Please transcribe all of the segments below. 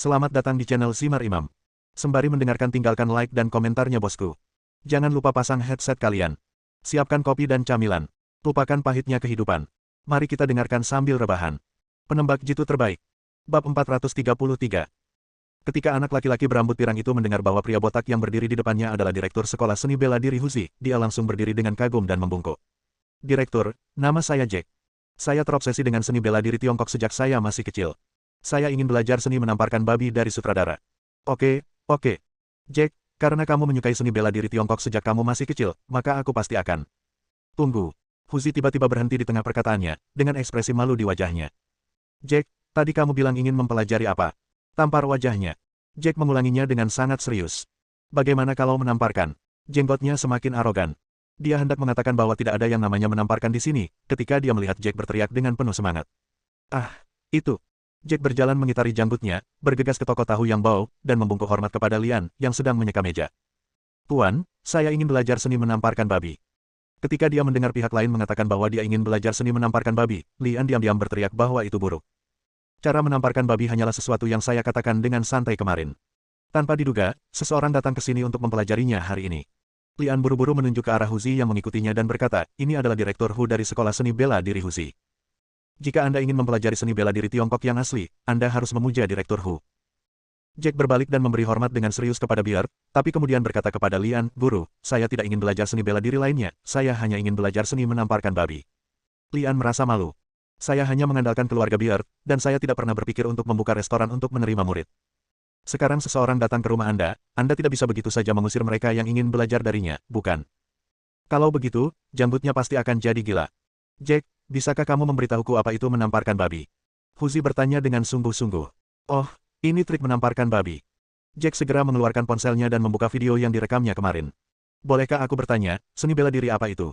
Selamat datang di channel Simar Imam. Sembari mendengarkan tinggalkan like dan komentarnya bosku. Jangan lupa pasang headset kalian. Siapkan kopi dan camilan. Lupakan pahitnya kehidupan. Mari kita dengarkan sambil rebahan. Penembak jitu terbaik. Bab 433. Ketika anak laki-laki berambut pirang itu mendengar bahwa pria botak yang berdiri di depannya adalah Direktur Sekolah Seni Bela Diri Huzi, dia langsung berdiri dengan kagum dan membungkuk. Direktur, nama saya Jack. Saya terobsesi dengan seni bela diri Tiongkok sejak saya masih kecil. Saya ingin belajar seni menamparkan babi dari sutradara. Oke. Jack, karena kamu menyukai seni bela diri Tiongkok sejak kamu masih kecil, maka aku pasti akan. Tunggu. Huzi tiba-tiba berhenti di tengah perkataannya, dengan ekspresi malu di wajahnya. Jack, tadi kamu bilang ingin mempelajari apa? Tampar wajahnya. Jack mengulanginya dengan sangat serius. Bagaimana kalau menamparkan? Jenggotnya semakin arogan. Dia hendak mengatakan bahwa tidak ada yang namanya menamparkan di sini, ketika dia melihat Jack berteriak dengan penuh semangat. Ah, itu. Jack berjalan mengitari janggutnya, bergegas ke toko tahu yang bau, dan membungkuk hormat kepada Lian, yang sedang menyeka meja. Tuan, saya ingin belajar seni menamparkan babi. Ketika dia mendengar pihak lain mengatakan bahwa dia ingin belajar seni menamparkan babi, Lian diam-diam berteriak bahwa itu buruk. Cara menamparkan babi hanyalah sesuatu yang saya katakan dengan santai kemarin. Tanpa diduga, seseorang datang ke sini untuk mempelajarinya hari ini. Lian buru-buru menunjuk ke arah Huzi yang mengikutinya dan berkata, ini adalah Direktur Hu dari Sekolah Seni Bela Diri Huzi. Jika Anda ingin mempelajari seni bela diri Tiongkok yang asli, Anda harus memuja Direktur Hu. Jack berbalik dan memberi hormat dengan serius kepada Beard, tapi kemudian berkata kepada Lian, Guru, saya tidak ingin belajar seni bela diri lainnya, saya hanya ingin belajar seni menamparkan babi. Lian merasa malu. Saya hanya mengandalkan keluarga Beard, dan saya tidak pernah berpikir untuk membuka restoran untuk menerima murid. Sekarang seseorang datang ke rumah Anda tidak bisa begitu saja mengusir mereka yang ingin belajar darinya, bukan? Kalau begitu, janggutnya pasti akan jadi gila. Jack, bisakah kamu memberitahuku apa itu menamparkan babi? Huzi bertanya dengan sungguh-sungguh. Oh, ini trik menamparkan babi. Jack segera mengeluarkan ponselnya dan membuka video yang direkamnya kemarin. Bolehkah aku bertanya, seni bela diri apa itu?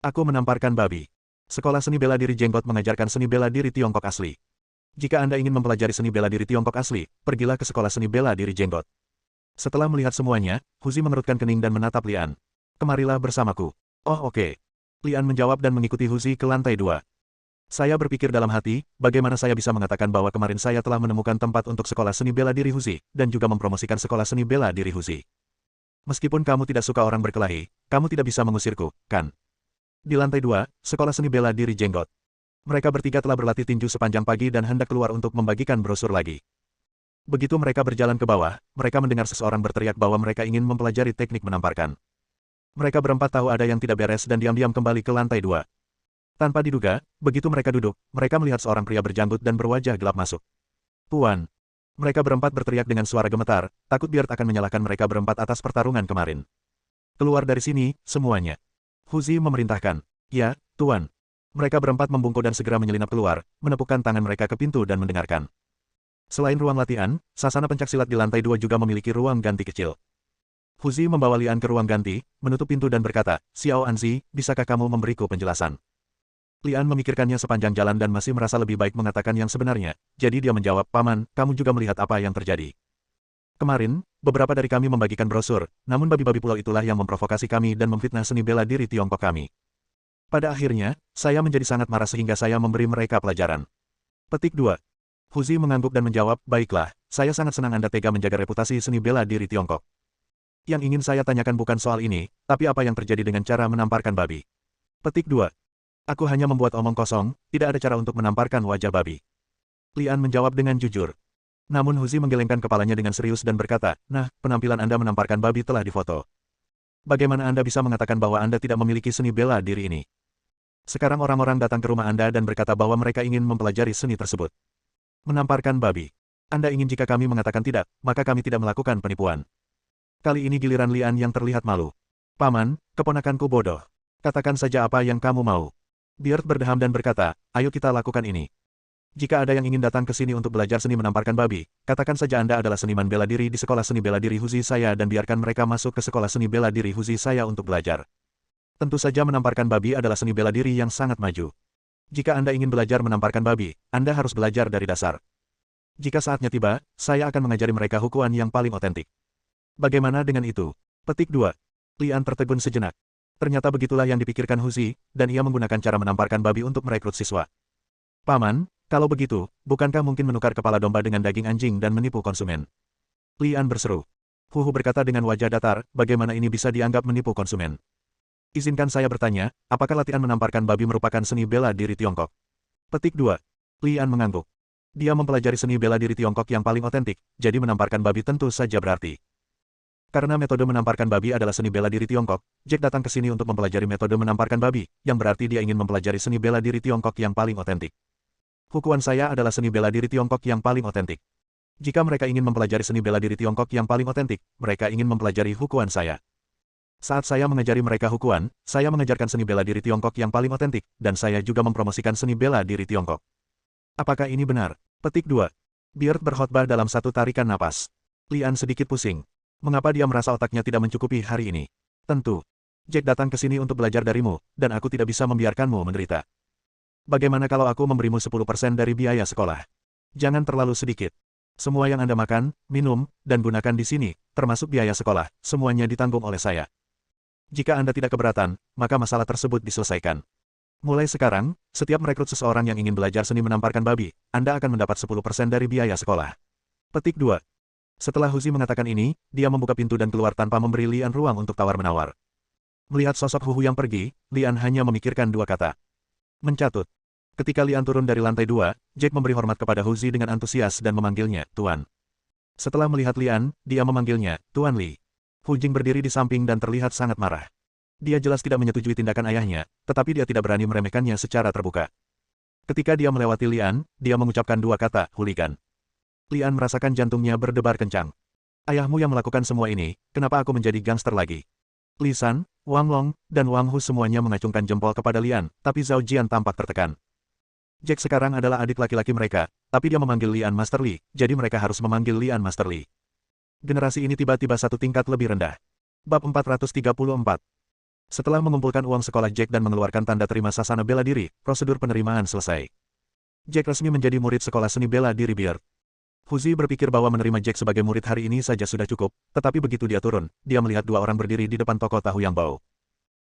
Aku menamparkan babi. Sekolah Seni Bela Diri Jenggot mengajarkan seni bela diri Tiongkok asli. Jika Anda ingin mempelajari seni bela diri Tiongkok asli, pergilah ke Sekolah Seni Bela Diri Jenggot. Setelah melihat semuanya, Huzi mengerutkan kening dan menatap Lian. Kemarilah bersamaku. Oh oke. Lian menjawab dan mengikuti Huzi ke lantai 2. Saya berpikir dalam hati, bagaimana saya bisa mengatakan bahwa kemarin saya telah menemukan tempat untuk Sekolah Seni Bela Diri Huzi, dan juga mempromosikan Sekolah Seni Bela Diri Huzi. Meskipun kamu tidak suka orang berkelahi, kamu tidak bisa mengusirku, kan? Di lantai 2, Sekolah Seni Bela Diri Jenggot. Mereka bertiga telah berlatih tinju sepanjang pagi dan hendak keluar untuk membagikan brosur lagi. Begitu mereka berjalan ke bawah, mereka mendengar seseorang berteriak bahwa mereka ingin mempelajari teknik menamparkan. Mereka berempat tahu ada yang tidak beres dan diam-diam kembali ke lantai 2. Tanpa diduga, begitu mereka duduk, mereka melihat seorang pria berjanggut dan berwajah gelap masuk. Tuan. Mereka berempat berteriak dengan suara gemetar, takut Beard akan menyalahkan mereka berempat atas pertarungan kemarin. Keluar dari sini, semuanya. Huzi memerintahkan. Ya, Tuan. Mereka berempat membungkuk dan segera menyelinap keluar, menepukkan tangan mereka ke pintu dan mendengarkan. Selain ruang latihan, sasana pencaksilat di lantai 2 juga memiliki ruang ganti kecil. Huzi membawa Lian ke ruang ganti, menutup pintu dan berkata, Xiao Anzi, bisakah kamu memberiku penjelasan? Lian memikirkannya sepanjang jalan dan masih merasa lebih baik mengatakan yang sebenarnya, jadi dia menjawab, Paman, kamu juga melihat apa yang terjadi. Kemarin, beberapa dari kami membagikan brosur, namun babi-babi pulau itulah yang memprovokasi kami dan memfitnah seni bela diri Tiongkok kami. Pada akhirnya, saya menjadi sangat marah sehingga saya memberi mereka pelajaran. Petik 2. Huzi mengangguk dan menjawab, baiklah, saya sangat senang Anda tega menjaga reputasi seni bela diri Tiongkok. Yang ingin saya tanyakan bukan soal ini, tapi apa yang terjadi dengan cara menamparkan babi. Petik 2. Aku hanya membuat omong kosong, tidak ada cara untuk menamparkan wajah babi. Lian menjawab dengan jujur. Namun Huzi menggelengkan kepalanya dengan serius dan berkata, nah, penampilan Anda menamparkan babi telah difoto. Bagaimana Anda bisa mengatakan bahwa Anda tidak memiliki seni bela diri ini? Sekarang orang-orang datang ke rumah Anda dan berkata bahwa mereka ingin mempelajari seni tersebut. Menamparkan babi. Anda ingin jika kami mengatakan tidak, maka kami tidak melakukan penipuan. Kali ini giliran Lian yang terlihat malu. Paman, keponakanku bodoh. Katakan saja apa yang kamu mau. Beard berdeham dan berkata, ayo kita lakukan ini. Jika ada yang ingin datang ke sini untuk belajar seni menamparkan babi, katakan saja Anda adalah seniman bela diri di Sekolah Seni Bela Diri Huzi saya dan biarkan mereka masuk ke Sekolah Seni Bela Diri Huzi saya untuk belajar. Tentu saja menamparkan babi adalah seni bela diri yang sangat maju. Jika Anda ingin belajar menamparkan babi, Anda harus belajar dari dasar. Jika saatnya tiba, saya akan mengajari mereka hukuman yang paling otentik. Bagaimana dengan itu? Petik 2. Lian tertegun sejenak. Ternyata begitulah yang dipikirkan Huzi, dan ia menggunakan cara menamparkan babi untuk merekrut siswa. Paman, Kalau begitu, bukankah mungkin menukar kepala domba dengan daging anjing dan menipu konsumen? Lian berseru. Huhu berkata dengan wajah datar, bagaimana ini bisa dianggap menipu konsumen? Izinkan saya bertanya, apakah latihan menamparkan babi merupakan seni bela diri Tiongkok? Petik 2. Lian mengangguk. Dia mempelajari seni bela diri Tiongkok yang paling otentik, jadi menamparkan babi tentu saja berarti. Karena metode menamparkan babi adalah seni bela diri Tiongkok, Jack datang ke sini untuk mempelajari metode menamparkan babi, yang berarti dia ingin mempelajari seni bela diri Tiongkok yang paling otentik. Hukuan saya adalah seni bela diri Tiongkok yang paling otentik. Jika mereka ingin mempelajari seni bela diri Tiongkok yang paling otentik, mereka ingin mempelajari hukuan saya. Saat saya mengajari mereka hukuan, saya mengajarkan seni bela diri Tiongkok yang paling otentik, dan saya juga mempromosikan seni bela diri Tiongkok. Apakah ini benar? Petik 2. Beard berkhotbah dalam satu tarikan napas. Lian sedikit pusing. Mengapa dia merasa otaknya tidak mencukupi hari ini? Tentu. Jack datang ke sini untuk belajar darimu, dan aku tidak bisa membiarkanmu menderita. Bagaimana kalau aku memberimu 10% dari biaya sekolah? Jangan terlalu sedikit. Semua yang Anda makan, minum, dan gunakan di sini, termasuk biaya sekolah, semuanya ditanggung oleh saya. Jika Anda tidak keberatan, maka masalah tersebut diselesaikan. Mulai sekarang, setiap merekrut seseorang yang ingin belajar seni menamparkan babi, Anda akan mendapat 10% dari biaya sekolah. Petik 2. Setelah Huzi mengatakan ini, dia membuka pintu dan keluar tanpa memberi Lian ruang untuk tawar-menawar. Melihat sosok Huhu yang pergi, Lian hanya memikirkan dua kata. Mencatut. Ketika Lian turun dari lantai 2, Jack memberi hormat kepada Huzi dengan antusias dan memanggilnya, Tuan. Setelah melihat Lian, dia memanggilnya, Tuan Li. Hu Jing berdiri di samping dan terlihat sangat marah. Dia jelas tidak menyetujui tindakan ayahnya, tetapi dia tidak berani meremehkannya secara terbuka. Ketika dia melewati Lian, dia mengucapkan dua kata, hooligan. Lian merasakan jantungnya berdebar kencang. Ayahmu yang melakukan semua ini, kenapa aku menjadi gangster lagi? Li San, Wang Long, dan Wang Hu semuanya mengacungkan jempol kepada Lian, tapi Zhao Jian tampak tertekan. Jack sekarang adalah adik laki-laki mereka, tapi dia memanggil Lian Master Li, jadi mereka harus memanggil Lian Master Li. Generasi ini tiba-tiba satu tingkat lebih rendah. Bab 434. Setelah mengumpulkan uang sekolah Jack dan mengeluarkan tanda terima sasana bela diri, prosedur penerimaan selesai. Jack resmi menjadi murid sekolah seni bela diri Beard. Huzi berpikir bahwa menerima Jack sebagai murid hari ini saja sudah cukup, tetapi begitu dia turun, dia melihat dua orang berdiri di depan toko tahu yang bau.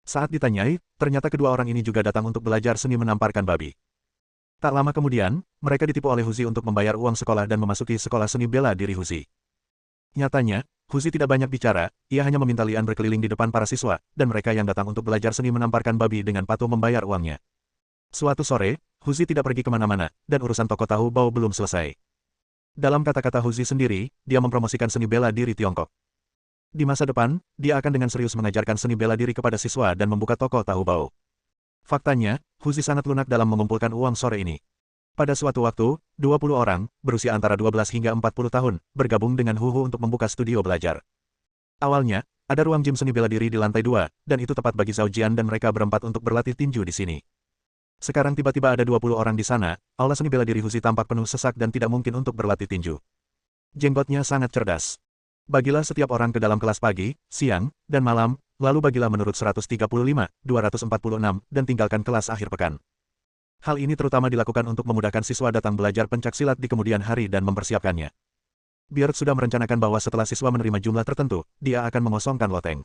Saat ditanyai, ternyata kedua orang ini juga datang untuk belajar seni menamparkan babi. Tak lama kemudian, mereka ditipu oleh Huzi untuk membayar uang sekolah dan memasuki sekolah seni bela diri Huzi. Nyatanya, Huzi tidak banyak bicara, ia hanya meminta Lian berkeliling di depan para siswa, dan mereka yang datang untuk belajar seni menamparkan babi dengan patuh membayar uangnya. Suatu sore, Huzi tidak pergi kemana-mana, dan urusan toko tahu bau belum selesai. Dalam kata-kata Huzi sendiri, dia mempromosikan seni bela diri Tiongkok. Di masa depan, dia akan dengan serius mengajarkan seni bela diri kepada siswa dan membuka toko tahu bau. Faktanya, Huzi sangat lunak dalam mengumpulkan uang sore ini. Pada suatu waktu, 20 orang, berusia antara 12 hingga 40 tahun, bergabung dengan Huhu untuk membuka studio belajar. Awalnya, ada ruang gym seni bela diri di lantai 2, dan itu tepat bagi Zhao Jian dan mereka berempat untuk berlatih tinju di sini. Sekarang tiba-tiba ada 20 orang di sana, aula seni bela diri Huzi tampak penuh sesak dan tidak mungkin untuk berlatih tinju. Jenggotnya sangat cerdas. Bagilah setiap orang ke dalam kelas pagi, siang, dan malam, lalu bagilah menurut 135, 246, dan tinggalkan kelas akhir pekan. Hal ini terutama dilakukan untuk memudahkan siswa datang belajar pencaksilat di kemudian hari dan mempersiapkannya. Beard sudah merencanakan bahwa setelah siswa menerima jumlah tertentu, dia akan mengosongkan loteng.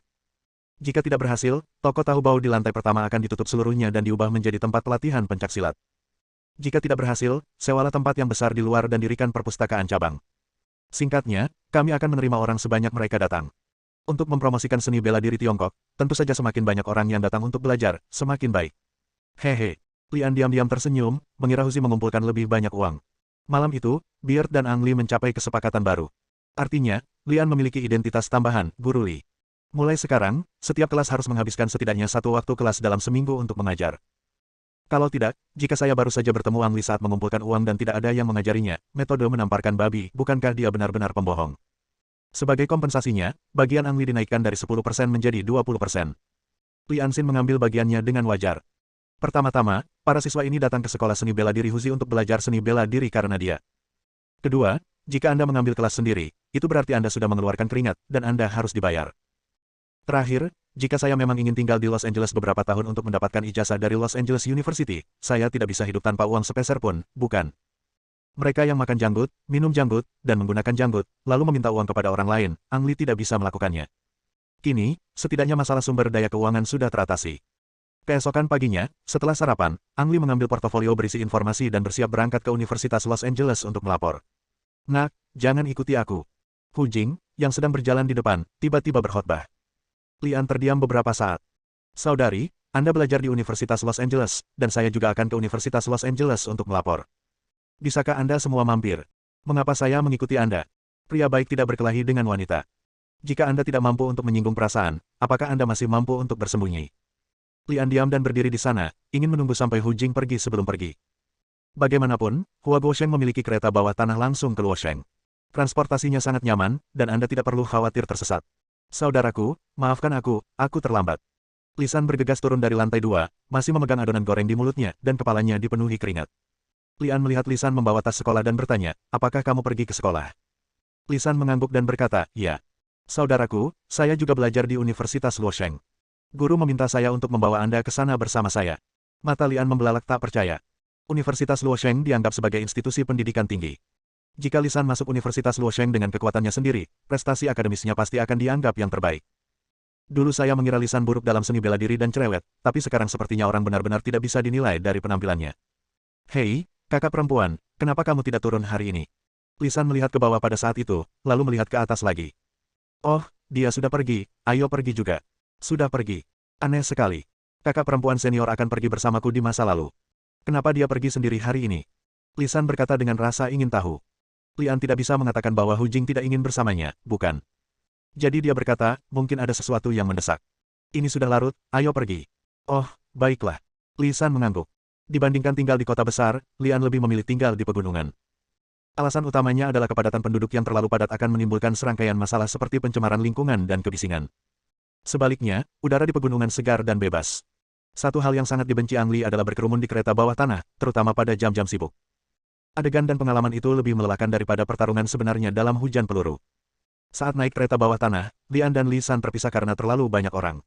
Jika tidak berhasil, toko tahu bau di lantai pertama akan ditutup seluruhnya dan diubah menjadi tempat pelatihan pencaksilat. Jika tidak berhasil, sewalah tempat yang besar di luar dan dirikan perpustakaan cabang. Singkatnya, kami akan menerima orang sebanyak mereka datang. Untuk mempromosikan seni bela diri Tiongkok, tentu saja semakin banyak orang yang datang untuk belajar, semakin baik. Hehe. Lian diam-diam tersenyum, mengira Huzi mengumpulkan lebih banyak uang. Malam itu, Beard dan Ang Li mencapai kesepakatan baru. Artinya, Lian memiliki identitas tambahan, Guru Li. Mulai sekarang, setiap kelas harus menghabiskan setidaknya satu waktu kelas dalam seminggu untuk mengajar. Kalau tidak, jika saya baru saja bertemu Ang Li saat mengumpulkan uang dan tidak ada yang mengajarinya, metode menamparkan babi, bukankah dia benar-benar pembohong? Sebagai kompensasinya, bagian Ang Li dinaikkan dari 10% menjadi 20%. Li Anxin mengambil bagiannya dengan wajar. Pertama-tama, para siswa ini datang ke sekolah seni bela diri Huzi untuk belajar seni bela diri karena dia. Kedua, jika Anda mengambil kelas sendiri, itu berarti Anda sudah mengeluarkan keringat, dan Anda harus dibayar. Terakhir, jika saya memang ingin tinggal di Los Angeles beberapa tahun untuk mendapatkan ijazah dari Los Angeles University, saya tidak bisa hidup tanpa uang sepeser pun, bukan? Mereka yang makan janggut, minum janggut, dan menggunakan janggut, lalu meminta uang kepada orang lain, Ang Li tidak bisa melakukannya. Kini, setidaknya masalah sumber daya keuangan sudah teratasi. Keesokan paginya, setelah sarapan, Ang Lee mengambil portofolio berisi informasi dan bersiap berangkat ke Universitas Los Angeles untuk melapor. Nak, jangan ikuti aku. Hu Jing, yang sedang berjalan di depan, tiba-tiba berkhotbah. Lian terdiam beberapa saat. Saudari, Anda belajar di Universitas Los Angeles, dan saya juga akan ke Universitas Los Angeles untuk melapor. Bisakah Anda semua mampir? Mengapa saya mengikuti Anda? Pria baik tidak berkelahi dengan wanita. Jika Anda tidak mampu untuk menyinggung perasaan, apakah Anda masih mampu untuk bersembunyi? Lian diam dan berdiri di sana, ingin menunggu sampai Hu Jing pergi sebelum pergi. Bagaimanapun, Hua Guosheng memiliki kereta bawah tanah langsung ke Luosheng. Transportasinya sangat nyaman, dan Anda tidak perlu khawatir tersesat. Saudaraku, maafkan aku terlambat. Lisan bergegas turun dari lantai 2, masih memegang adonan goreng di mulutnya, dan kepalanya dipenuhi keringat. Lian melihat Lisan membawa tas sekolah dan bertanya, apakah kamu pergi ke sekolah? Lisan mengangguk dan berkata, ya. Saudaraku, saya juga belajar di Universitas Luosheng. Guru meminta saya untuk membawa Anda ke sana bersama saya. Mata Lian membelalak tak percaya. Universitas Luosheng dianggap sebagai institusi pendidikan tinggi. Jika Lisan masuk Universitas Luosheng dengan kekuatannya sendiri, prestasi akademisnya pasti akan dianggap yang terbaik. Dulu saya mengira Lisan buruk dalam seni bela diri dan cerewet, tapi sekarang sepertinya orang benar-benar tidak bisa dinilai dari penampilannya. Hei, kakak perempuan, kenapa kamu tidak turun hari ini? Lisan melihat ke bawah pada saat itu, lalu melihat ke atas lagi. Oh, dia sudah pergi, ayo pergi juga. Sudah pergi. Aneh sekali. Kakak perempuan senior akan pergi bersamaku di masa lalu. Kenapa dia pergi sendiri hari ini? Lisan berkata dengan rasa ingin tahu. Lian tidak bisa mengatakan bahwa Hu Jing tidak ingin bersamanya, bukan? Jadi dia berkata, mungkin ada sesuatu yang mendesak. Ini sudah larut, ayo pergi. Oh, baiklah. Lisan mengangguk. Dibandingkan tinggal di kota besar, Lian lebih memilih tinggal di pegunungan. Alasan utamanya adalah kepadatan penduduk yang terlalu padat akan menimbulkan serangkaian masalah seperti pencemaran lingkungan dan kebisingan. Sebaliknya, udara di pegunungan segar dan bebas. Satu hal yang sangat dibenci Ang Lee adalah berkerumun di kereta bawah tanah, terutama pada jam-jam sibuk. Adegan dan pengalaman itu lebih melelahkan daripada pertarungan sebenarnya dalam hujan peluru. Saat naik kereta bawah tanah, Lian dan Lisan terpisah karena terlalu banyak orang.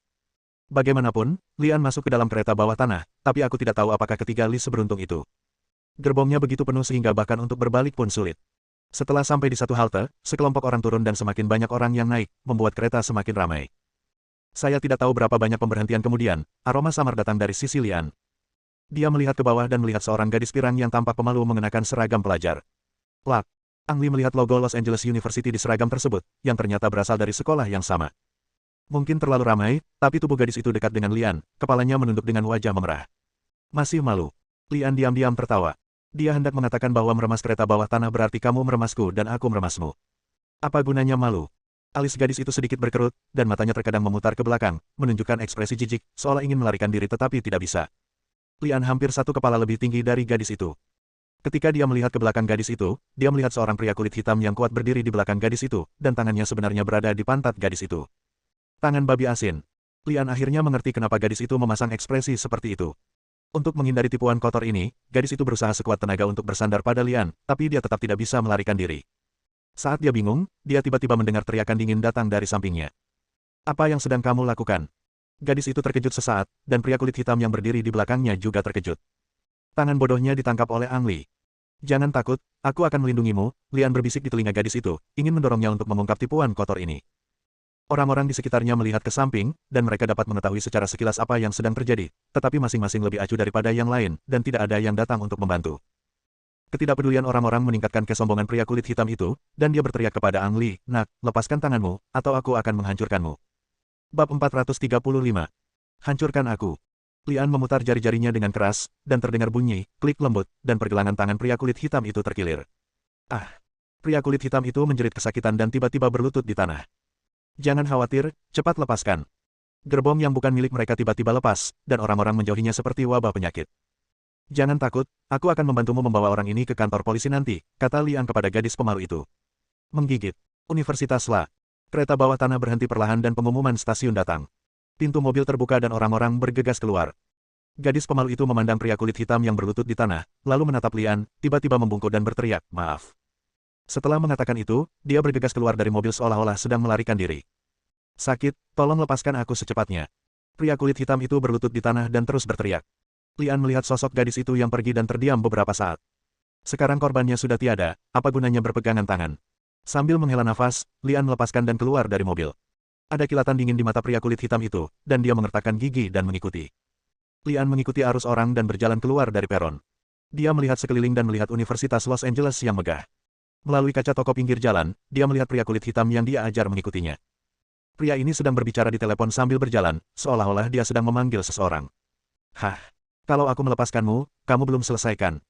Bagaimanapun, Lian masuk ke dalam kereta bawah tanah, tapi aku tidak tahu apakah ketiga Li seberuntung itu. Gerbongnya begitu penuh sehingga bahkan untuk berbalik pun sulit. Setelah sampai di satu halte, sekelompok orang turun dan semakin banyak orang yang naik, membuat kereta semakin ramai. Saya tidak tahu berapa banyak pemberhentian kemudian, aroma samar datang dari sisi Lian. Dia melihat ke bawah dan melihat seorang gadis pirang yang tampak pemalu mengenakan seragam pelajar. Lak. Ang Lee melihat logo Los Angeles University di seragam tersebut, yang ternyata berasal dari sekolah yang sama. Mungkin terlalu ramai, tapi tubuh gadis itu dekat dengan Lian, kepalanya menunduk dengan wajah memerah. Masih malu. Lian diam-diam tertawa. Dia hendak mengatakan bahwa meremas kereta bawah tanah berarti kamu meremasku dan aku meremasmu. Apa gunanya malu? Alis gadis itu sedikit berkerut, dan matanya terkadang memutar ke belakang, menunjukkan ekspresi jijik, seolah ingin melarikan diri tetapi tidak bisa. Lian hampir satu kepala lebih tinggi dari gadis itu. Ketika dia melihat ke belakang gadis itu, dia melihat seorang pria kulit hitam yang kuat berdiri di belakang gadis itu, dan tangannya sebenarnya berada di pantat gadis itu. Tangan babi asin. Lian akhirnya mengerti kenapa gadis itu memasang ekspresi seperti itu. Untuk menghindari tipuan kotor ini, gadis itu berusaha sekuat tenaga untuk bersandar pada Lian, tapi dia tetap tidak bisa melarikan diri. Saat dia bingung, dia tiba-tiba mendengar teriakan dingin datang dari sampingnya. Apa yang sedang kamu lakukan? Gadis itu terkejut sesaat, dan pria kulit hitam yang berdiri di belakangnya juga terkejut. Tangan bodohnya ditangkap oleh Ang Lee. Jangan takut, aku akan melindungimu, Lian berbisik di telinga gadis itu, ingin mendorongnya untuk mengungkap tipuan kotor ini. Orang-orang di sekitarnya melihat ke samping, dan mereka dapat mengetahui secara sekilas apa yang sedang terjadi, tetapi masing-masing lebih acuh daripada yang lain, dan tidak ada yang datang untuk membantu. Ketidakpedulian orang-orang meningkatkan kesombongan pria kulit hitam itu, dan dia berteriak kepada Ang Lee, "Nak, lepaskan tanganmu, atau aku akan menghancurkanmu." Bab 435. Hancurkan aku. Lian memutar jari-jarinya dengan keras, dan terdengar bunyi, klik lembut, dan pergelangan tangan pria kulit hitam itu terkilir. Ah! Pria kulit hitam itu menjerit kesakitan dan tiba-tiba berlutut di tanah. Jangan khawatir, cepat lepaskan. Gerbong yang bukan milik mereka tiba-tiba lepas, dan orang-orang menjauhinya seperti wabah penyakit. Jangan takut, aku akan membantumu membawa orang ini ke kantor polisi nanti, kata Lian kepada gadis pemalu itu. Menggigit. Universitas La. Kereta bawah tanah berhenti perlahan dan pengumuman stasiun datang. Pintu mobil terbuka dan orang-orang bergegas keluar. Gadis pemalu itu memandang pria kulit hitam yang berlutut di tanah, lalu menatap Lian, tiba-tiba membungkuk dan berteriak, "Maaf." Setelah mengatakan itu, dia bergegas keluar dari mobil seolah-olah sedang melarikan diri. Sakit, tolong lepaskan aku secepatnya. Pria kulit hitam itu berlutut di tanah dan terus berteriak. Lian melihat sosok gadis itu yang pergi dan terdiam beberapa saat. Sekarang korbannya sudah tiada, apa gunanya berpegangan tangan? Sambil menghela nafas, Lian melepaskan dan keluar dari mobil. Ada kilatan dingin di mata pria kulit hitam itu, dan dia mengertakkan gigi dan mengikuti. Lian mengikuti arus orang dan berjalan keluar dari peron. Dia melihat sekeliling dan melihat Universitas Los Angeles yang megah. Melalui kaca toko pinggir jalan, dia melihat pria kulit hitam yang dia ajar mengikutinya. Pria ini sedang berbicara di telepon sambil berjalan, seolah-olah dia sedang memanggil seseorang. Hah? Kalau aku melepaskanmu, kamu belum selesaikan.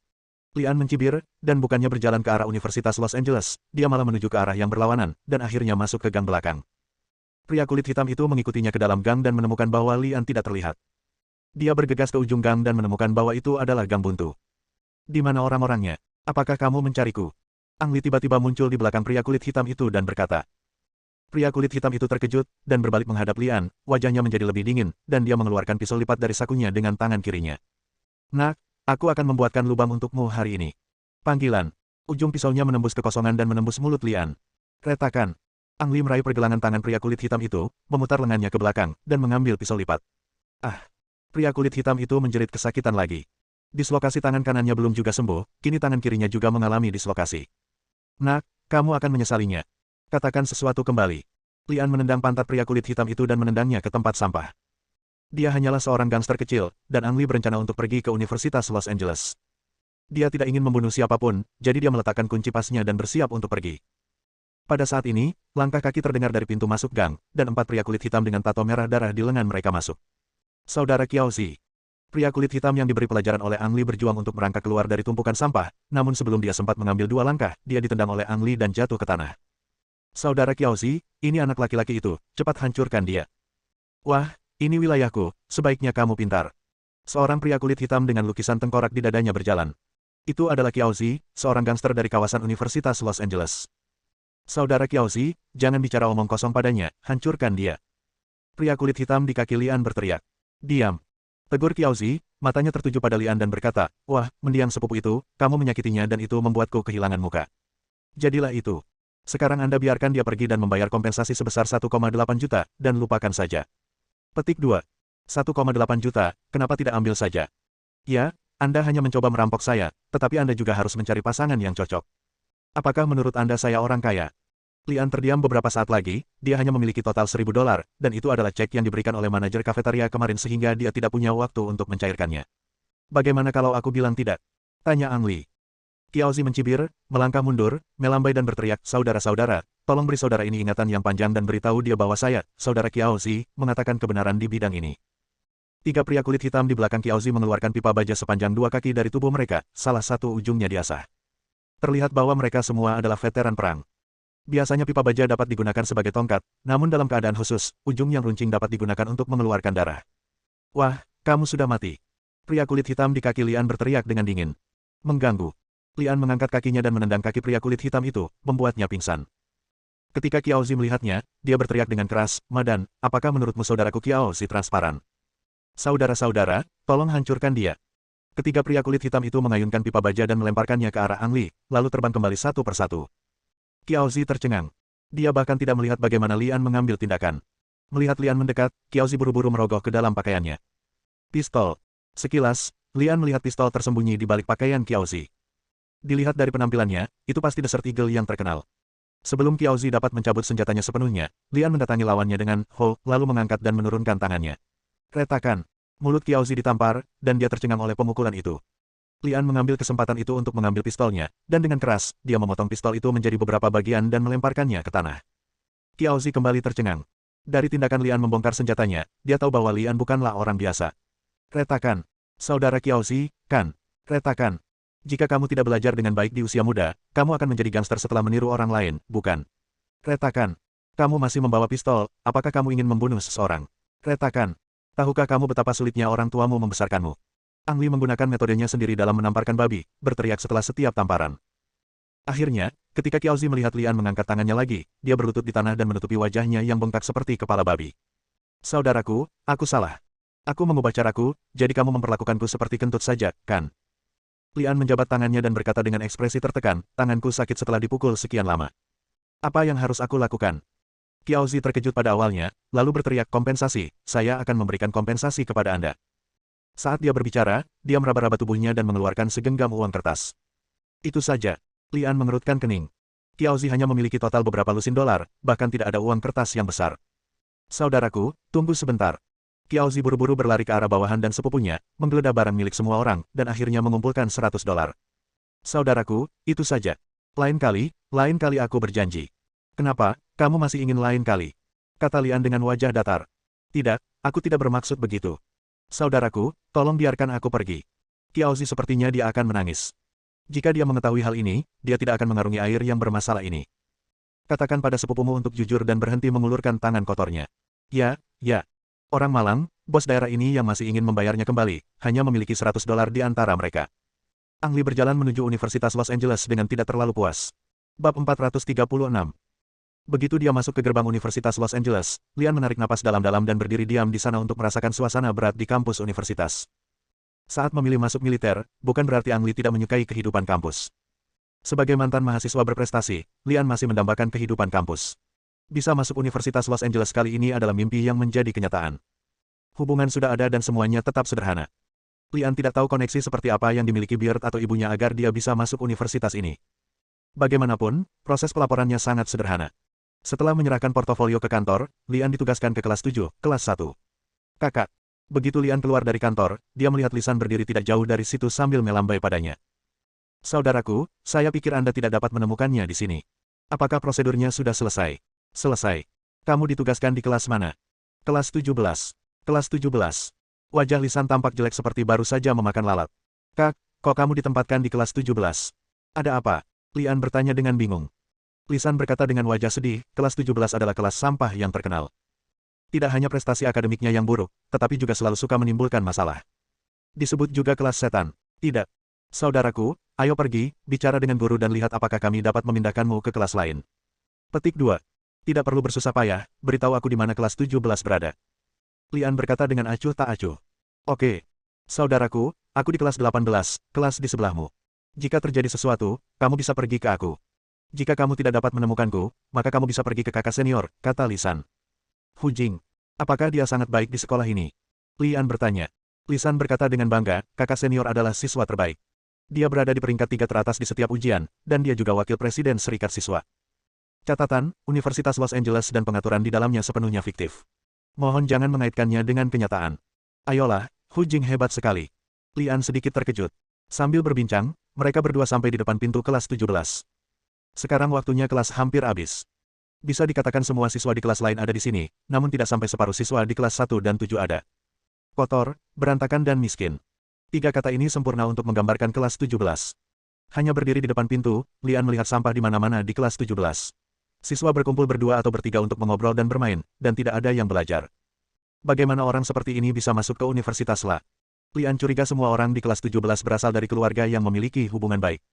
Lian mencibir, dan bukannya berjalan ke arah Universitas Los Angeles, dia malah menuju ke arah yang berlawanan, dan akhirnya masuk ke gang belakang. Pria kulit hitam itu mengikutinya ke dalam gang dan menemukan bahwa Lian tidak terlihat. Dia bergegas ke ujung gang dan menemukan bahwa itu adalah gang buntu. Di mana orang-orangnya? Apakah kamu mencariku? Ang Li tiba-tiba muncul di belakang pria kulit hitam itu dan berkata. Pria kulit hitam itu terkejut, dan berbalik menghadap Lian, wajahnya menjadi lebih dingin, dan dia mengeluarkan pisau lipat dari sakunya dengan tangan kirinya. Nak, aku akan membuatkan lubang untukmu hari ini. Panggilan. Ujung pisaunya menembus kekosongan dan menembus mulut Lian. Retakan. Ang Li meraih pergelangan tangan pria kulit hitam itu, memutar lengannya ke belakang, dan mengambil pisau lipat. Ah! Pria kulit hitam itu menjerit kesakitan lagi. Dislokasi tangan kanannya belum juga sembuh, kini tangan kirinya juga mengalami dislokasi. Nak, kamu akan menyesalinya. Katakan sesuatu kembali. Lian menendang pantat pria kulit hitam itu dan menendangnya ke tempat sampah. Dia hanyalah seorang gangster kecil, dan Ang Li berencana untuk pergi ke Universitas Los Angeles. Dia tidak ingin membunuh siapapun, jadi dia meletakkan kunci pasnya dan bersiap untuk pergi. Pada saat ini, langkah kaki terdengar dari pintu masuk gang, dan 4 pria kulit hitam dengan tato merah darah di lengan mereka masuk. Saudara Qiaozi. Pria kulit hitam yang diberi pelajaran oleh Ang Li berjuang untuk merangkak keluar dari tumpukan sampah, namun sebelum dia sempat mengambil 2 langkah, dia ditendang oleh Ang Li dan jatuh ke tanah. Saudara Qiaozi, ini anak laki-laki itu, cepat hancurkan dia. Wah, ini wilayahku, sebaiknya kamu pintar. Seorang pria kulit hitam dengan lukisan tengkorak di dadanya berjalan. Itu adalah Qiaozi, seorang gangster dari kawasan Universitas Los Angeles. Saudara Qiaozi, jangan bicara omong kosong padanya, hancurkan dia. Pria kulit hitam di kaki Lian berteriak. Diam. Tegur Qiaozi, matanya tertuju pada Lian dan berkata, wah, mendiang sepupu itu, kamu menyakitinya dan itu membuatku kehilangan muka. Jadilah itu. Sekarang Anda biarkan dia pergi dan membayar kompensasi sebesar 1,8 juta, dan lupakan saja. Petik 2. 1,8 juta, kenapa tidak ambil saja? Ya, Anda hanya mencoba merampok saya, tetapi Anda juga harus mencari pasangan yang cocok. Apakah menurut Anda saya orang kaya? Lian terdiam beberapa saat lagi, dia hanya memiliki total $1.000, dan itu adalah cek yang diberikan oleh manajer kafetaria kemarin sehingga dia tidak punya waktu untuk mencairkannya. Bagaimana kalau aku bilang tidak? Tanya Ang Li. Qiaozi mencibir, melangkah mundur, melambai dan berteriak, saudara-saudara, tolong beri saudara ini ingatan yang panjang dan beritahu dia bahwa saya, saudara Qiaozi, mengatakan kebenaran di bidang ini. 3 pria kulit hitam di belakang Qiaozi mengeluarkan pipa baja sepanjang 2 kaki dari tubuh mereka, salah satu ujungnya diasah. Terlihat bahwa mereka semua adalah veteran perang. Biasanya pipa baja dapat digunakan sebagai tongkat, namun dalam keadaan khusus, ujung yang runcing dapat digunakan untuk mengeluarkan darah. Wah, kamu sudah mati. Pria kulit hitam di kaki Lian berteriak dengan dingin. Mengganggu. Lian mengangkat kakinya dan menendang kaki pria kulit hitam itu, membuatnya pingsan. Ketika Qiaozi melihatnya, dia berteriak dengan keras, Madan, apakah menurutmu saudaraku Qiaozi transparan? Saudara-saudara, tolong hancurkan dia. Ketiga pria kulit hitam itu mengayunkan pipa baja dan melemparkannya ke arah Ang Li, lalu terbang kembali satu persatu. Qiaozi tercengang. Dia bahkan tidak melihat bagaimana Lian mengambil tindakan. Melihat Lian mendekat, Qiaozi buru-buru merogoh ke dalam pakaiannya. Pistol. Sekilas, Lian melihat pistol tersembunyi di balik pakaian Qiaozi. Dilihat dari penampilannya, itu pasti Desert Eagle yang terkenal. Sebelum Qiaozi dapat mencabut senjatanya sepenuhnya, Lian mendatangi lawannya dengan "Ho", lalu mengangkat dan menurunkan tangannya. Retakan. Mulut Qiaozi ditampar, dan dia tercengang oleh pemukulan itu. Lian mengambil kesempatan itu untuk mengambil pistolnya, dan dengan keras, dia memotong pistol itu menjadi beberapa bagian dan melemparkannya ke tanah. Qiaozi kembali tercengang. Dari tindakan Lian membongkar senjatanya, dia tahu bahwa Lian bukanlah orang biasa. Retakan. Saudara Qiaozi, kan? Retakan. Jika kamu tidak belajar dengan baik di usia muda, kamu akan menjadi gangster setelah meniru orang lain, bukan? Retakan. Kamu masih membawa pistol, apakah kamu ingin membunuh seseorang? Retakan. Tahukah kamu betapa sulitnya orang tuamu membesarkanmu? Ang Li menggunakan metodenya sendiri dalam menamparkan babi, berteriak setelah setiap tamparan. Akhirnya, ketika Qiaozi melihat Lian mengangkat tangannya lagi, dia berlutut di tanah dan menutupi wajahnya yang bengkak seperti kepala babi. Saudaraku, aku salah. Aku mengubah caraku, jadi kamu memperlakukanku seperti kentut saja, kan? Lian menjabat tangannya dan berkata dengan ekspresi tertekan, tanganku sakit setelah dipukul sekian lama. Apa yang harus aku lakukan? Qiaozi terkejut pada awalnya, lalu berteriak kompensasi, saya akan memberikan kompensasi kepada Anda. Saat dia berbicara, dia meraba-raba tubuhnya dan mengeluarkan segenggam uang kertas. Itu saja. Lian mengerutkan kening. Qiaozi hanya memiliki total beberapa lusin dolar, bahkan tidak ada uang kertas yang besar. Saudaraku, tunggu sebentar. Qiaozi buru-buru berlari ke arah bawahan dan sepupunya, menggeledah barang milik semua orang, dan akhirnya mengumpulkan $100. Saudaraku, itu saja. Lain kali aku berjanji. Kenapa, kamu masih ingin lain kali? Kata Lian dengan wajah datar. Tidak, aku tidak bermaksud begitu. Saudaraku, tolong biarkan aku pergi. Qiaozi sepertinya dia akan menangis. Jika dia mengetahui hal ini, dia tidak akan mengarungi air yang bermasalah ini. Katakan pada sepupumu untuk jujur dan berhenti mengulurkan tangan kotornya. Ya. Orang malang, bos daerah ini yang masih ingin membayarnya kembali, hanya memiliki $100 di antara mereka. Ang Li berjalan menuju Universitas Los Angeles dengan tidak terlalu puas. Bab 436. Begitu dia masuk ke gerbang Universitas Los Angeles, Lian menarik napas dalam-dalam dan berdiri diam di sana untuk merasakan suasana berat di kampus universitas. Saat memilih masuk militer, bukan berarti Ang Li tidak menyukai kehidupan kampus. Sebagai mantan mahasiswa berprestasi, Lian masih mendambakan kehidupan kampus. Bisa masuk Universitas Los Angeles kali ini adalah mimpi yang menjadi kenyataan. Hubungan sudah ada dan semuanya tetap sederhana. Lian tidak tahu koneksi seperti apa yang dimiliki Beard atau ibunya agar dia bisa masuk universitas ini. Bagaimanapun, proses pelaporannya sangat sederhana. Setelah menyerahkan portofolio ke kantor, Lian ditugaskan ke kelas 7, kelas 1. Kakak. Begitu Lian keluar dari kantor, dia melihat Lisan berdiri tidak jauh dari situ sambil melambai padanya. Saudaraku, saya pikir Anda tidak dapat menemukannya di sini. Apakah prosedurnya sudah selesai? Selesai. Kamu ditugaskan di kelas mana? Kelas 17. Kelas 17. Wajah Lisan tampak jelek seperti baru saja memakan lalat. Kak, kok kamu ditempatkan di kelas 17? Ada apa? Lian bertanya dengan bingung. Lisan berkata dengan wajah sedih, kelas 17 adalah kelas sampah yang terkenal. Tidak hanya prestasi akademiknya yang buruk, tetapi juga selalu suka menimbulkan masalah. Disebut juga kelas setan. Tidak. Saudaraku, ayo pergi, bicara dengan guru dan lihat apakah kami dapat memindahkanmu ke kelas lain. Petik 2. Tidak perlu bersusah payah, beritahu aku di mana kelas 17 berada. Lian berkata dengan acuh tak acuh. Oke. Saudaraku, aku di kelas 18, kelas di sebelahmu. Jika terjadi sesuatu, kamu bisa pergi ke aku. Jika kamu tidak dapat menemukanku, maka kamu bisa pergi ke kakak senior, kata Lisan. Hu Jing. Apakah dia sangat baik di sekolah ini? Lian bertanya. Lisan berkata dengan bangga, kakak senior adalah siswa terbaik. Dia berada di peringkat 3 teratas di setiap ujian, dan dia juga wakil presiden serikat siswa. Catatan, Universitas Los Angeles dan pengaturan di dalamnya sepenuhnya fiktif. Mohon jangan mengaitkannya dengan kenyataan. Ayolah, Hu Jing hebat sekali. Lian sedikit terkejut. Sambil berbincang, mereka berdua sampai di depan pintu kelas 17. Sekarang waktunya kelas hampir habis. Bisa dikatakan semua siswa di kelas lain ada di sini, namun tidak sampai separuh siswa di kelas 1 dan 7 ada. Kotor, berantakan dan miskin. 3 kata ini sempurna untuk menggambarkan kelas 17. Hanya berdiri di depan pintu, Lian melihat sampah di mana-mana di kelas 17. Siswa berkumpul berdua atau bertiga untuk mengobrol dan bermain, dan tidak ada yang belajar. Bagaimana orang seperti ini bisa masuk ke Universitas La? Lian curiga semua orang di kelas 17 berasal dari keluarga yang memiliki hubungan baik.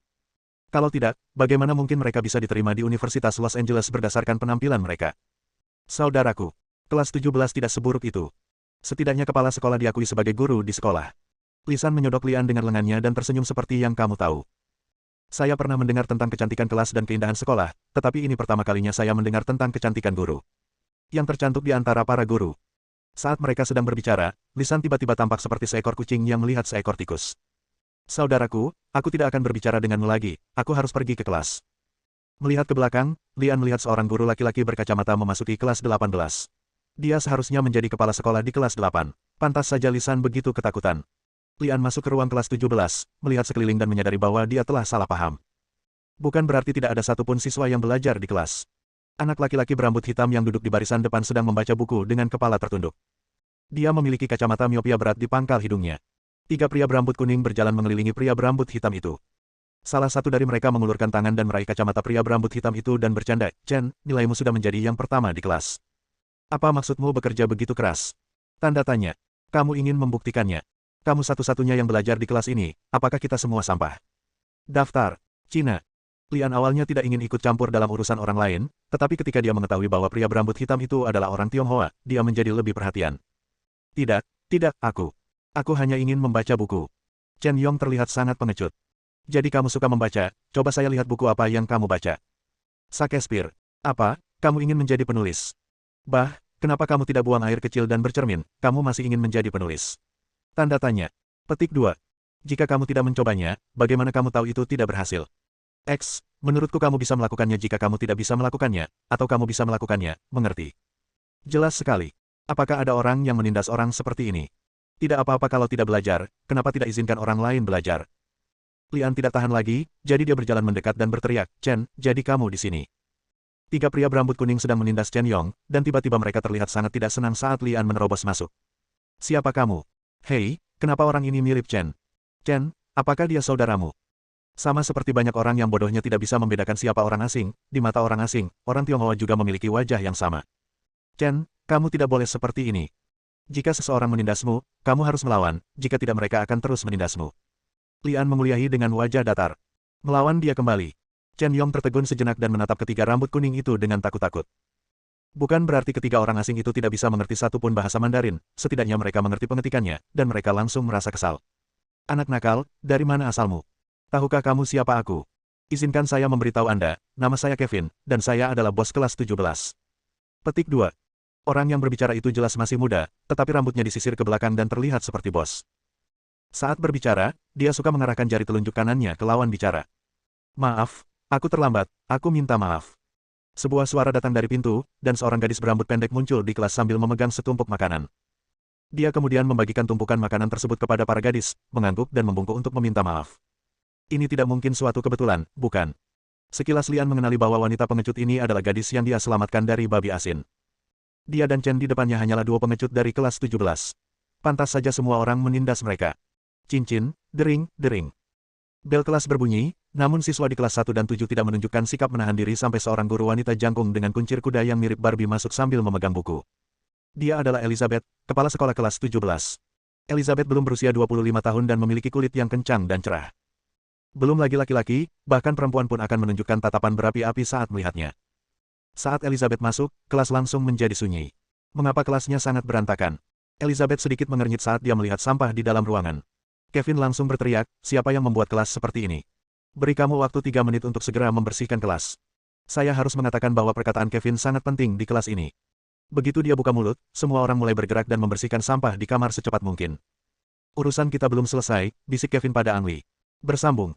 Kalau tidak, bagaimana mungkin mereka bisa diterima di Universitas Los Angeles berdasarkan penampilan mereka? Saudaraku, kelas 17 tidak seburuk itu. Setidaknya kepala sekolah diakui sebagai guru di sekolah. Lisan menyodok Lian dengan lengannya dan tersenyum seperti yang kamu tahu. Saya pernah mendengar tentang kecantikan kelas dan keindahan sekolah, tetapi ini pertama kalinya saya mendengar tentang kecantikan guru. Yang tercantik di antara para guru. Saat mereka sedang berbicara, Lisan tiba-tiba tampak seperti seekor kucing yang melihat seekor tikus. Saudaraku, aku tidak akan berbicara denganmu lagi, aku harus pergi ke kelas. Melihat ke belakang, Lian melihat seorang guru laki-laki berkacamata memasuki kelas 18. Dia seharusnya menjadi kepala sekolah di kelas 8. Pantas saja Lisan begitu ketakutan. Lian masuk ke ruang kelas 17, melihat sekeliling dan menyadari bahwa dia telah salah paham. Bukan berarti tidak ada satupun siswa yang belajar di kelas. Anak laki-laki berambut hitam yang duduk di barisan depan sedang membaca buku dengan kepala tertunduk. Dia memiliki kacamata miopia berat di pangkal hidungnya. 3 pria berambut kuning berjalan mengelilingi pria berambut hitam itu. Salah satu dari mereka mengulurkan tangan dan meraih kacamata pria berambut hitam itu dan bercanda, "Chen, nilaimu sudah menjadi yang pertama di kelas. Apa maksudmu bekerja begitu keras?" Tanda tanya. Kamu ingin membuktikannya. Kamu satu-satunya yang belajar di kelas ini, apakah kita semua sampah? Daftar. Cina. Lian awalnya tidak ingin ikut campur dalam urusan orang lain, tetapi ketika dia mengetahui bahwa pria berambut hitam itu adalah orang Tionghoa, dia menjadi lebih perhatian. Tidak, aku. Aku hanya ingin membaca buku. Chen Yong terlihat sangat pengecut. Jadi kamu suka membaca, coba saya lihat buku apa yang kamu baca. Shakespeare. Apa, kamu ingin menjadi penulis? Bah, kenapa kamu tidak buang air kecil dan bercermin, kamu masih ingin menjadi penulis? Tanda tanya. Petik 2. Jika kamu tidak mencobanya, bagaimana kamu tahu itu tidak berhasil? X, menurutku kamu bisa melakukannya jika kamu tidak bisa melakukannya, atau kamu bisa melakukannya, mengerti? Jelas sekali. Apakah ada orang yang menindas orang seperti ini? Tidak apa-apa kalau tidak belajar, kenapa tidak izinkan orang lain belajar? Lian tidak tahan lagi, jadi dia berjalan mendekat dan berteriak, Chen, jadi kamu di sini. Tiga pria berambut kuning sedang menindas Chen Yong, dan tiba-tiba mereka terlihat sangat tidak senang saat Lian menerobos masuk. Siapa kamu? Hei, kenapa orang ini mirip Chen? Chen, apakah dia saudaramu? Sama seperti banyak orang yang bodohnya tidak bisa membedakan siapa orang asing, di mata orang asing, orang Tionghoa juga memiliki wajah yang sama. Chen, kamu tidak boleh seperti ini. Jika seseorang menindasmu, kamu harus melawan, jika tidak mereka akan terus menindasmu. Lian menguliahi dengan wajah datar. Melawan dia kembali. Chen Yong tertegun sejenak dan menatap ketiga rambut kuning itu dengan takut-takut. Bukan berarti ketiga orang asing itu tidak bisa mengerti satupun bahasa Mandarin, setidaknya mereka mengerti pengetikannya, dan mereka langsung merasa kesal. Anak nakal, dari mana asalmu? Tahukah kamu siapa aku? Izinkan saya memberitahu Anda, nama saya Kevin, dan saya adalah bos kelas 17. Petik 2. Orang yang berbicara itu jelas masih muda, tetapi rambutnya disisir ke belakang dan terlihat seperti bos. Saat berbicara, dia suka mengarahkan jari telunjuk kanannya ke lawan bicara. Maaf, aku terlambat, aku minta maaf. Sebuah suara datang dari pintu, dan seorang gadis berambut pendek muncul di kelas sambil memegang setumpuk makanan. Dia kemudian membagikan tumpukan makanan tersebut kepada para gadis, mengangguk dan membungkuk untuk meminta maaf. Ini tidak mungkin suatu kebetulan, bukan? Sekilas Lian mengenali bahwa wanita pengecut ini adalah gadis yang dia selamatkan dari babi asin. Dia dan Chen di depannya hanyalah dua pengecut dari kelas 17. Pantas saja semua orang menindas mereka. Cincin, dering, dering. Bel kelas berbunyi, namun siswa di kelas 1 dan 7 tidak menunjukkan sikap menahan diri sampai seorang guru wanita jangkung dengan kuncir kuda yang mirip Barbie masuk sambil memegang buku. Dia adalah Elizabeth, kepala sekolah kelas 17. Elizabeth belum berusia 25 tahun dan memiliki kulit yang kencang dan cerah. Belum lagi laki-laki, bahkan perempuan pun akan menunjukkan tatapan berapi-api saat melihatnya. Saat Elizabeth masuk, kelas langsung menjadi sunyi. Mengapa kelasnya sangat berantakan? Elizabeth sedikit mengernyit saat dia melihat sampah di dalam ruangan. Kevin langsung berteriak, siapa yang membuat kelas seperti ini? Beri kamu waktu 3 menit untuk segera membersihkan kelas. Saya harus mengatakan bahwa perkataan Kevin sangat penting di kelas ini. Begitu dia buka mulut, semua orang mulai bergerak dan membersihkan sampah di kamar secepat mungkin. Urusan kita belum selesai, bisik Kevin pada Ang Li. Bersambung.